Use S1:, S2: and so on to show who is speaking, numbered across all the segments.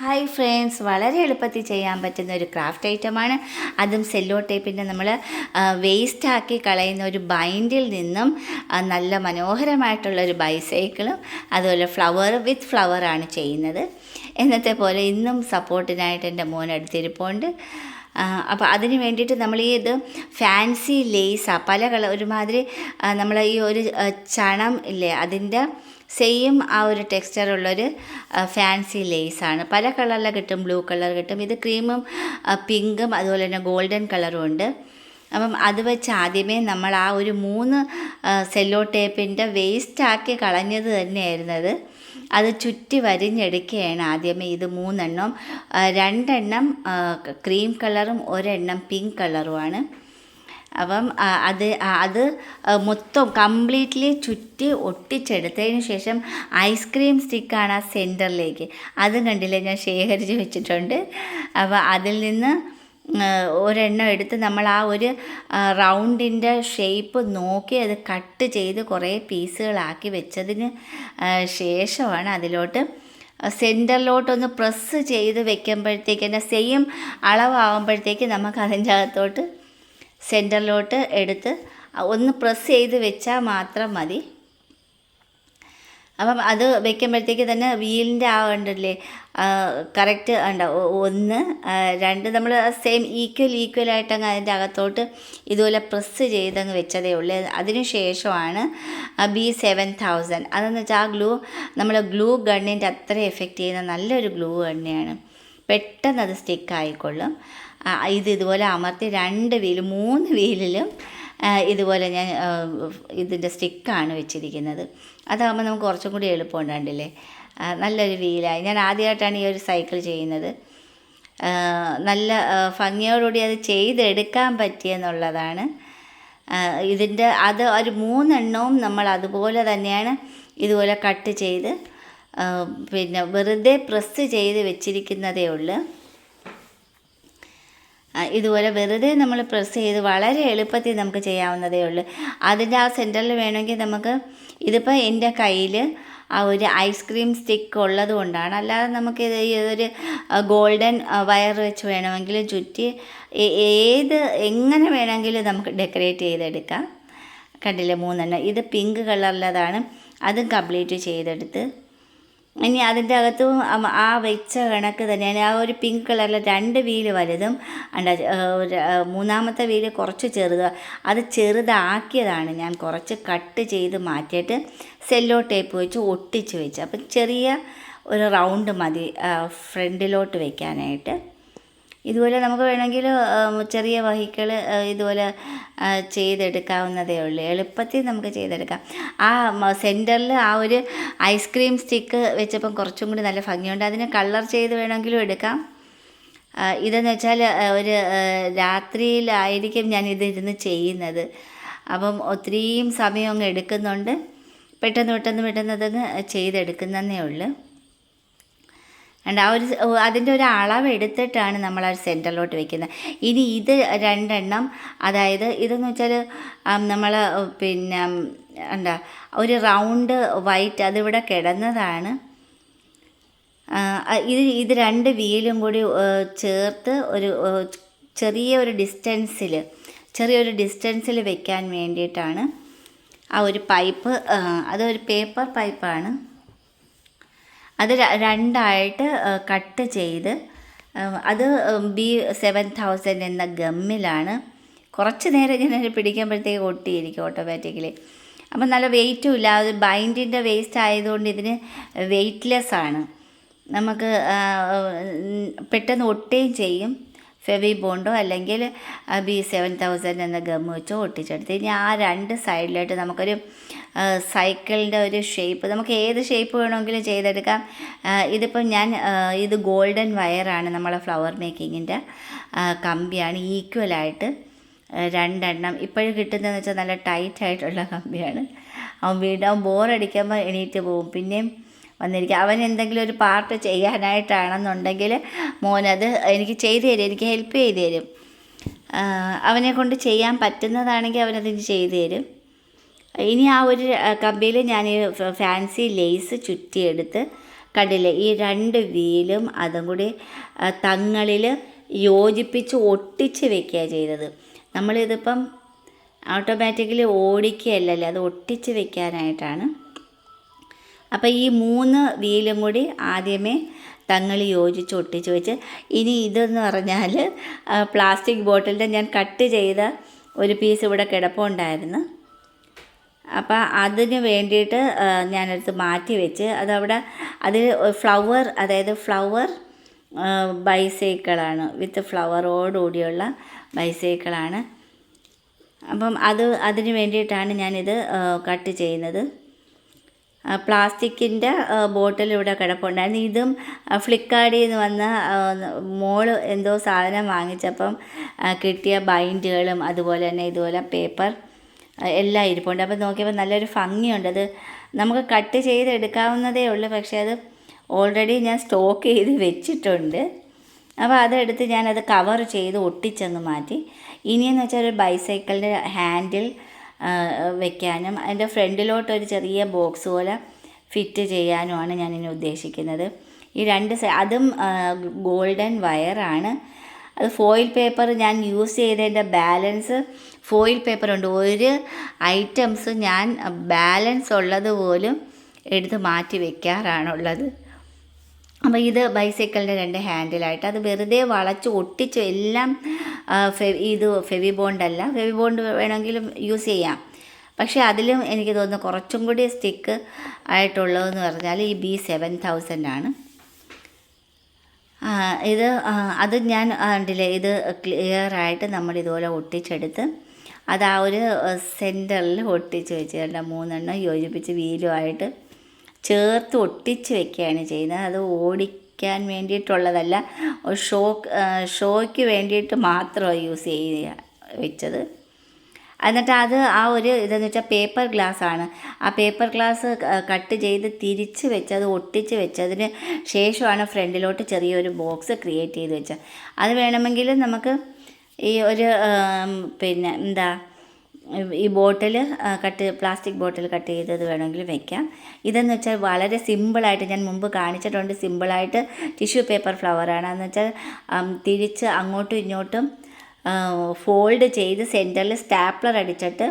S1: Hi friends, വളരെ എളുപ്പത്തിൽ ചെയ്യാൻ പറ്റുന്ന ഒരു ക്രാഫ്റ്റ് ഐറ്റമാണ്. അതും സെല്ലോ ടേപ്പിൻ്റെ നമ്മൾ വേസ്റ്റാക്കി കളയുന്ന ഒരു ബൈൻഡിൽ നിന്നും നല്ല മനോഹരമായിട്ടുള്ളൊരു ബൈസൈക്കിളും അതുപോലെ ഫ്ലവർ വിത്ത് ഫ്ലവറാണ് ചെയ്യുന്നത്. എന്നത്തെ പോലെ ഇന്നും സപ്പോർട്ടിനായിട്ട് എൻ്റെ മോൻ അടുത്തിരിപ്പുണ്ട്. അപ്പോൾ അതിന് വേണ്ടിയിട്ട് നമ്മൾ ഇത് ഫാൻസി ലേസാണ്, പല കളർ ഒരുമാതിരി നമ്മൾ ഈ ഒരു ചണം ഇല്ലേ അതിൻ്റെ സെയിം ആ ഒരു ടെക്സ്ചറുള്ളൊരു ഫാൻസി ലേസാണ്. പല കളറിൽ കിട്ടും, ബ്ലൂ കളർ കിട്ടും, ഇത് ക്രീമും പിങ്കും അതുപോലെ തന്നെ ഗോൾഡൻ കളറും ഉണ്ട്. അപ്പം അത് വെച്ച് ആദ്യമേ നമ്മൾ ആ ഒരു 3 സെല്ലോ ടേപ്പിൻ്റെ വേസ്റ്റാക്കി കളഞ്ഞത് തന്നെയായിരുന്നത് അത് ചുറ്റി വരിഞ്ഞെടുക്കുകയാണ് ആദ്യമേ. ഇത് 3 എണ്ണം, 2 എണ്ണം ക്രീം കളറും 1 എണ്ണം പിങ്ക് കളറുമാണ്. അപ്പം അത് മൊത്തം കംപ്ലീറ്റ്ലി ചുറ്റി ഒട്ടിച്ചെടുത്തതിന് ശേഷം ഐസ്ക്രീം സ്റ്റിക്കാണ് ആ സെൻറ്ററിലേക്ക്, അതും കണ്ടില്ലേ ഞാൻ ശേഖരിച്ച് വെച്ചിട്ടുണ്ട്. അപ്പോൾ അതിൽ നിന്ന് ഒരെണ്ണം എടുത്ത് നമ്മൾ ആ ഒരു റൗണ്ടിൻ്റെ ഷേപ്പ് നോക്കി അത് കട്ട് ചെയ്ത് കുറേ പീസുകളാക്കി വെച്ചതിന് ശേഷമാണ് അതിലോട്ട് സെൻറ്ററിലോട്ടൊന്ന് പ്രസ് ചെയ്ത് വെക്കുമ്പോഴത്തേക്ക് തന്നെ സെയിം അളവാകുമ്പോഴത്തേക്ക് നമുക്ക് അതിൻ്റെ അകത്തോട്ട് സെൻറ്ററിലോട്ട് എടുത്ത് ഒന്ന് പ്രസ് ചെയ്ത് വെച്ചാൽ മാത്രം മതി. അപ്പം അത് വെക്കുമ്പോഴത്തേക്ക് തന്നെ വീലിൻ്റെ ആ ഉണ്ടല്ലേ കറക്റ്റ് ഉണ്ടാവും. 1 2 നമ്മൾ സെയിം ഈക്വലായിട്ടങ്ങ് അതിൻ്റെ അകത്തോട്ട് ഇതുപോലെ പ്രസ് ചെയ്തങ്ങ് വെച്ചതേ ഉള്ളൂ. അതിന് ശേഷമാണ് B7000. അതെന്ന് വെച്ചാൽ ആ ഗ്ലൂ നമ്മൾ ഗ്ലൂ ഗണ്ണിൻ്റെ അത്ര എഫക്റ്റ് ചെയ്യുന്ന നല്ലൊരു ഗ്ലൂ ഗണ്ണിയാണ്, പെട്ടെന്ന് അത് സ്റ്റിക്കായിക്കൊള്ളും. ഇതുപോലെ അമർത്തി 2 വീല് 3 വീലിലും ഇതുപോലെ ഞാൻ ഇതിൻ്റെ സ്റ്റിക്കാണ് വെച്ചിരിക്കുന്നത്. അതാകുമ്പോൾ നമുക്ക് കുറച്ചും കൂടി എളുപ്പമുണ്ടാണ്ടില്ലേ. നല്ലൊരു വീലായി. ഞാൻ ആദ്യമായിട്ടാണ് ഈ ഒരു സൈക്കിൾ ചെയ്യുന്നത്. നല്ല ഭംഗിയോടുകൂടി അത് ചെയ്തെടുക്കാൻ പറ്റിയെന്നുള്ളതാണ് ഇതിൻ്റെ. അത് ഒരു 3 എണ്ണവും നമ്മൾ അതുപോലെ തന്നെയാണ് ഇതുപോലെ കട്ട് ചെയ്ത് പിന്നെ വെറുതെ പ്രസ് ചെയ്ത് വെച്ചിരിക്കുന്നതേ ഉള്ളൂ. ഇതുപോലെ വെറുതെ നമ്മൾ പ്രസ് ചെയ്ത് വളരെ എളുപ്പത്തിൽ നമുക്ക് ചെയ്യാവുന്നതേ ഉള്ളൂ. അതിൻ്റെ ആ സെൻറ്ററിൽ വേണമെങ്കിൽ നമുക്ക്, ഇതിപ്പോൾ എൻ്റെ കയ്യിൽ ആ ഒരു ഐസ്ക്രീം സ്റ്റിക്ക് ഉള്ളത് കൊണ്ടാണ്, അല്ലാതെ നമുക്ക് ഇതൊരു ഗോൾഡൻ വയർ വെച്ച് വേണമെങ്കിൽ ചുറ്റി എങ്ങനെ വേണമെങ്കിലും നമുക്ക് ഡെക്കറേറ്റ് ചെയ്തെടുക്കാം. കണ്ടില്ലേ 3 എണ്ണം. ഇത് പിങ്ക് കളറിലതാണ്, അതും കംപ്ലീറ്റ് ചെയ്തെടുത്ത് ഇനി അതിൻ്റെ അകത്തും ആ വെച്ച കണക്ക് തന്നെയാണ്. ആ ഒരു പിങ്ക് കളറിൽ 2 വീല് വലുതും മൂന്നാമത്തെ വീല് കുറച്ച് അത് ചെറുതാക്കിയതാണ് ഞാൻ. കുറച്ച് കട്ട് ചെയ്ത് മാറ്റിയിട്ട് സെല്ലോ ടേപ്പ് വെച്ച് ഒട്ടിച്ച് വെച്ച്, അപ്പം ചെറിയ ഒരു റൗണ്ട് മതി ഫ്രണ്ടിലോട്ട് വയ്ക്കാനായിട്ട്. ഇതുപോലെ നമുക്ക് വേണമെങ്കിൽ ചെറിയ വെഹിക്കിൾ ഇതുപോലെ ചെയ്തെടുക്കാവുന്നതേ ഉള്ളൂ. എളുപ്പത്തിൽ നമുക്ക് ചെയ്തെടുക്കാം. ആ സെൻറ്ററിൽ ആ ഒരു ഐസ്ക്രീം സ്റ്റിക്ക് വെച്ചപ്പം കുറച്ചും കൂടി നല്ല ഭംഗിയുണ്ട്. അതിന് കളർ ചെയ്ത് വേണമെങ്കിലും എടുക്കാം. ഇതെന്ന് വെച്ചാൽ ഒരു രാത്രിയിലായിരിക്കും ഞാൻ ഇതിരുന്ന് ചെയ്യുന്നത്. അപ്പം ഒത്തിരിയും സമയം അങ്ങ് എടുക്കുന്നുണ്ട്. പെട്ടെന്ന് അതങ്ങ് ചെയ്തെടുക്കുന്നതേ ഉള്ളൂ. ആ ഒരു അതിൻ്റെ ഒരു അളവ് എടുത്തിട്ടാണ് നമ്മൾ ആ സെൻറ്ററിലോട്ട് വെക്കുന്നത്. ഇനി ഇത് 2 എണ്ണം, അതായത് ഇതെന്ന് വെച്ചാൽ നമ്മൾ പിന്നെ ഒരു റൗണ്ട് വൈറ്റ് അതിവിടെ കിടന്നതാണ്. ഇത് 2 വീലും കൂടി ചേർത്ത് ഒരു ചെറിയൊരു ഡിസ്റ്റൻസിൽ വെക്കാൻ വേണ്ടിയിട്ടാണ് ആ ഒരു പൈപ്പ്. അതൊരു പേപ്പർ പൈപ്പാണ്. അത് 2ആയിട്ട് കട്ട് ചെയ്ത് അത് B7000 എന്ന ഗമ്മിലാണ്. കുറച്ച് നേരം ഞാൻ പിടിക്കുമ്പോഴത്തേക്ക് ഒട്ടിയിരിക്കും ഓട്ടോമാറ്റിക്കലി. അപ്പം നല്ല വെയിറ്റും ഇല്ല. അത് ബൈൻഡിൻ്റെ വേസ്റ്റ് ആയതുകൊണ്ട് ഇതിന് വെയ്റ്റ്ലെസ്സാണ്. നമുക്ക് പെട്ടെന്ന് ഒട്ടുകയും ചെയ്യും. ഫെവി ബോണ്ടോ അല്ലെങ്കിൽ B7000 എന്ന ഗമ്മ് വെച്ചോ ഒട്ടിച്ചെടുത്ത് ഇനി ആ 2 സൈഡിലായിട്ട് നമുക്കൊരു സൈക്കിളിൻ്റെ ഒരു ഷേപ്പ്, നമുക്ക് ഏത് ഷേപ്പ് വേണമെങ്കിലും ചെയ്തെടുക്കാം. ഇതിപ്പം ഞാൻ ഇത് ഗോൾഡൻ വയറാണ്, നമ്മളെ ഫ്ലവർ മേക്കിങ്ങിൻ്റെ കമ്പിയാണ്. ഈക്വലായിട്ട് 2 എണ്ണം ഇപ്പോഴും കിട്ടുന്നതെന്ന് വെച്ചാൽ നല്ല ടൈറ്റായിട്ടുള്ള കമ്പിയാണ്. അവൻ ബോറടിക്കുമ്പോൾ എണീറ്റ് പോവും, പിന്നെയും വന്നിരിക്കുക. അവൻ എന്തെങ്കിലും ഒരു പാർട്ട് ചെയ്യാനായിട്ടാണെന്നുണ്ടെങ്കിൽ മോനത് എനിക്ക് ചെയ്തു തരും, എനിക്ക് ഹെൽപ്പ് ചെയ്ത് തരും. അവനെ കൊണ്ട് ചെയ്യാൻ പറ്റുന്നതാണെങ്കിൽ അവനതിന് ചെയ്തു തരും. ഇനി ആ ഒരു കമ്പിയിൽ ഞാൻ ഫാൻസി ലേസ് ചുറ്റിയെടുത്ത് കണ്ടില്ലേ, ഈ 2 വീലും അതും കൂടി തങ്ങളിൽ യോജിപ്പിച്ച് ഒട്ടിച്ച് വെക്കുക ചെയ്തത്. നമ്മളിതിപ്പം ഓട്ടോമാറ്റിക്കലി ഓടിക്കുകയല്ലല്ലോ, അത് ഒട്ടിച്ച് വെക്കാനായിട്ടാണ്. അപ്പോൾ ഈ 3 വീലും കൂടി ആദ്യമേ തങ്ങൾ യോജിച്ച് ഒട്ടിച്ച് വെച്ച്, ഇനി ഇതെന്ന് പറഞ്ഞാൽ പ്ലാസ്റ്റിക് ബോട്ടിലിൻ്റെ ഞാൻ കട്ട് ചെയ്ത ഒരു പീസ് ഇവിടെ കിടപ്പുണ്ടായിരുന്നു. അപ്പോൾ അതിന് വേണ്ടിയിട്ട് ഞാനെടുത്ത് മാറ്റി വെച്ച് അതവിടെ, അതിൽ ഫ്ലവർ, അതായത് ഫ്ലവർ ബൈസൈക്കിളാണ്, വിത്ത് ഫ്ലവറോടുകൂടിയുള്ള ബൈസൈക്കിളാണ്. അപ്പം അതിന് വേണ്ടിയിട്ടാണ് ഞാനിത് കട്ട് ചെയ്യുന്നത്. പ്ലാസ്റ്റിക്കിൻ്റെ ബോട്ടിൽ ഇവിടെ കിടപ്പുണ്ടായിരുന്നു. ഇതും ഫ്ലിപ്കാർട്ടിൽ നിന്ന് വന്ന മോള് എന്തോ സാധനം വാങ്ങിച്ചപ്പം കിട്ടിയ ബൈൻഡുകളും അതുപോലെ തന്നെ ഇതുപോലെ പേപ്പർ എല്ലാം ഇരിപ്പുണ്ട്. അപ്പോൾ നോക്കിയപ്പോൾ നല്ലൊരു ഭംഗിയുണ്ട്. അത് നമുക്ക് കട്ട് ചെയ്ത് എടുക്കാവുന്നതേ ഉള്ളൂ, പക്ഷേ അത് ഓൾറെഡി ഞാൻ സ്റ്റോക്ക് ചെയ്ത് വെച്ചിട്ടുണ്ട്. അപ്പോൾ അതെടുത്ത് ഞാനത് കവർ ചെയ്ത് ഒട്ടിച്ചങ്ങ് മാറ്റി. ഇനിയെന്ന് വെച്ചാൽ ഒരു ബൈസൈക്കിളിൻ്റെ ഹാൻഡിൽ വെക്കാനും അതിൻ്റെ ഫ്രണ്ടിലോട്ടൊരു ചെറിയ ബോക്സ് പോലെ ഫിറ്റ് ചെയ്യാനുമാണ് ഞാനിനി ഉദ്ദേശിക്കുന്നത്. ഈ 2 അതും ഗോൾഡൻ വയറാണ്. അത് ഫോയിൽ പേപ്പർ ഞാൻ യൂസ് ചെയ്തതിൻ്റെ ബാലൻസ് ഫോയിൽ പേപ്പറുണ്ട്. ഒരു ഐറ്റംസ് ഞാൻ ബാലൻസ് ഉള്ളത് പോലും എടുത്ത് മാറ്റി വെക്കാറാണുള്ളത്. അപ്പോൾ ഇത് ബൈസൈക്കിളിൻ്റെ 2 ഹാൻഡിലായിട്ട് അത് വെറുതെ വളച്ച് ഒട്ടിച്ച് എല്ലാം ഇത് ഫെവി ബോണ്ടല്ല, ഫെവി ബോണ്ട് വേണമെങ്കിലും യൂസ് ചെയ്യാം. പക്ഷേ അതിലും എനിക്ക് തോന്നുന്നു കുറച്ചും കൂടി സ്റ്റിക്ക് ആയിട്ടുള്ളതെന്ന് പറഞ്ഞാൽ ഈ B7000 ആണ്. അത് ഞാൻ കണ്ടില്ലേ, ഇത് ക്ലിയറായിട്ട് നമ്മളിതുപോലെ ഒട്ടിച്ചെടുത്ത് അത് ആ ഒരു സെൻറ്ററിൽ ഒട്ടിച്ച് വെച്ച് 3 യോജിപ്പിച്ച് വീലുമായിട്ട് ചേർത്ത് ഒട്ടിച്ച് വെക്കുകയാണ് ചെയ്യുന്നത്. അത് ഓടിക്കാൻ വേണ്ടിയിട്ടുള്ളതല്ല, ഷോയ്ക്ക് വേണ്ടിയിട്ട് മാത്രമാണ് യൂസ് ചെയ്യുക വെച്ചത്. എന്നിട്ട് അത് ആ ഒരു ഇതെന്ന് വെച്ചാൽ പേപ്പർ ഗ്ലാസ്സാണ്. ആ പേപ്പർ ഗ്ലാസ് കട്ട് ചെയ്ത് തിരിച്ച് വെച്ച് അത് ഒട്ടിച്ച് വെച്ചതിന് ശേഷമാണ് ഫ്രണ്ടിലോട്ട് ചെറിയൊരു ബോക്സ് ക്രിയേറ്റ് ചെയ്ത് വെച്ചത്. അത് വേണമെങ്കിൽ നമുക്ക് ഈ ഒരു പിന്നെ എന്താ ഈ ബോട്ടിൽ പ്ലാസ്റ്റിക് ബോട്ടിൽ കട്ട് ചെയ്തത് വേണമെങ്കിൽ വെക്കാം. ഇതെന്ന് വെച്ചാൽ വളരെ സിമ്പിളായിട്ട് ഞാൻ മുമ്പ് കാണിച്ചിട്ടുണ്ട്. സിമ്പിളായിട്ട് ടിഷ്യൂ പേപ്പർ ഫ്ലവറാണ്. എന്ന് വെച്ചാൽ തിരിച്ച് അങ്ങോട്ടും ഇങ്ങോട്ടും ഫോൾഡ് ചെയ്ത് സെൻറ്ററിൽ സ്റ്റാപ്ലർ അടിച്ചിട്ട്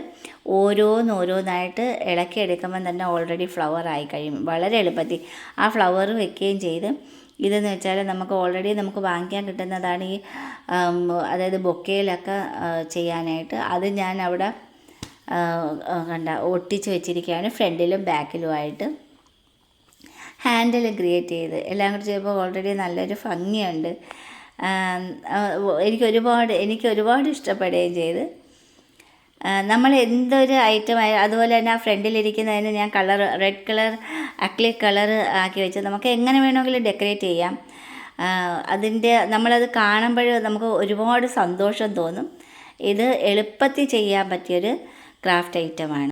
S1: ഓരോന്നായിട്ട് ഇളക്കിയെടുക്കുമ്പം തന്നെ ഓൾറെഡി ഫ്ലവർ ആയി കഴിയും. വളരെ എളുപ്പത്തിൽ ആ ഫ്ലവർ വെക്കുകയും ചെയ്ത്. ഇതെന്ന് വെച്ചാൽ നമുക്ക് ഓൾറെഡി നമുക്ക് വാങ്ങിക്കാൻ കിട്ടുന്നതാണ്. ഈ അതായത് ബൊക്കയിലൊക്കെ ചെയ്യാനായിട്ട് അത് ഞാൻ അവിടെ ഒട്ടിച്ച് വെച്ചിരിക്കുകയാണ്. ഫ്രണ്ടിലും ബാക്കിലുമായിട്ട് ഹാൻഡിൽ ക്രിയേറ്റ് ചെയ്ത് എല്ലാം കൂടി ചെയ്യുമ്പോൾ ഓൾറെഡി നല്ലൊരു ഭംഗിയുണ്ട്. എനിക്ക് ഒരുപാട് ഇഷ്ടപ്പെടുകയും ചെയ്ത്. നമ്മൾ എന്തൊരു ഐറ്റം അതുപോലെ തന്നെ ആ ഫ്രണ്ടിലിരിക്കുന്നതിന് ഞാൻ റെഡ് കളർ അക്ലിക് കളർ ആക്കി വെച്ച് നമുക്ക് എങ്ങനെ വേണമെങ്കിലും ഡെക്കറേറ്റ് ചെയ്യാം. നമ്മളത് കാണുമ്പോൾ നമുക്ക് ഒരുപാട് സന്തോഷം തോന്നും. ഇത് എളുപ്പത്തിൽ ചെയ്യാൻ പറ്റിയൊരു ക്രാഫ്റ്റ് ഐറ്റമാണ്.